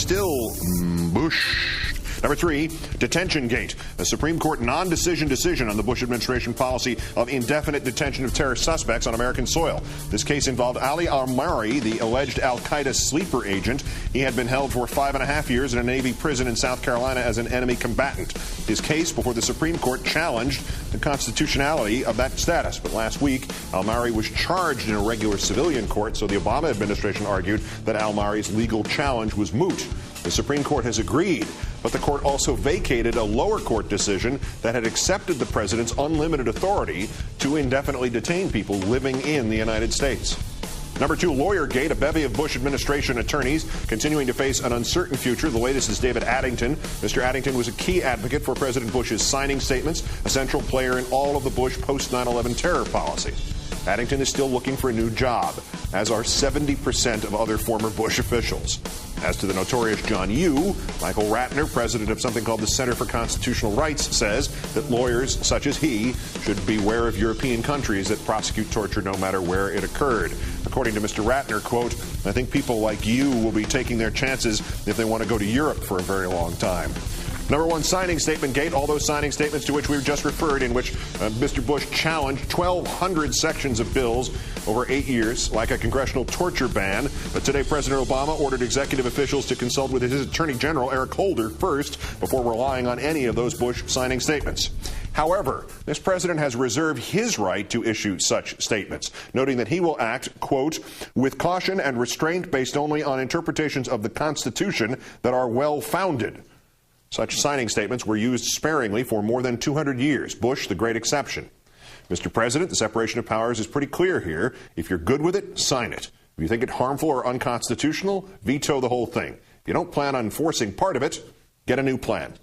still Bush. Number 3, detention gate. A Supreme Court non-decision decision on the Bush administration policy of indefinite detention of terrorist suspects on American soil. This case involved Ali al-Mari, the alleged al-Qaeda sleeper agent. He had been held for 5.5 years in a Navy prison in South Carolina as an enemy combatant. His case before the Supreme Court challenged the constitutionality of that status. But last week, al-Mari was charged in a regular civilian court, so the Obama administration argued that al-Mari's legal challenge was moot. The Supreme Court has agreed, but the court also vacated a lower court decision that had accepted the president's unlimited authority to indefinitely detain people living in the United States. Number 2, Lawyergate. A bevy of Bush administration attorneys continuing to face an uncertain future. The latest is David Addington. Mr. Addington was a key advocate for President Bush's signing statements, a central player in all of the Bush post-9/11 terror policy. Addington is still looking for a new job, as are 70% of other former Bush officials. As to the notorious John Yoo, Michael Ratner, president of something called the Center for Constitutional Rights, says that lawyers such as he should beware of European countries that prosecute torture no matter where it occurred. According to Mr. Ratner, quote, "I think people like you will be taking their chances if they want to go to Europe for a very long time." Number 1, signing statement gate. All those signing statements to which we've just referred, in which Mr. Bush challenged 1,200 sections of bills over 8 years, like a congressional torture ban. But today, President Obama ordered executive officials to consult with his Attorney General, Eric Holder, first, before relying on any of those Bush signing statements. However, this president has reserved his right to issue such statements, noting that he will act, quote, "with caution and restraint based only on interpretations of the Constitution that are well-founded." Such signing statements were used sparingly for more than 200 years, Bush the great exception. Mr. President, the separation of powers is pretty clear here. If you're good with it, sign it. If you think it harmful or unconstitutional, veto the whole thing. If you don't plan on enforcing part of it, get a new plan.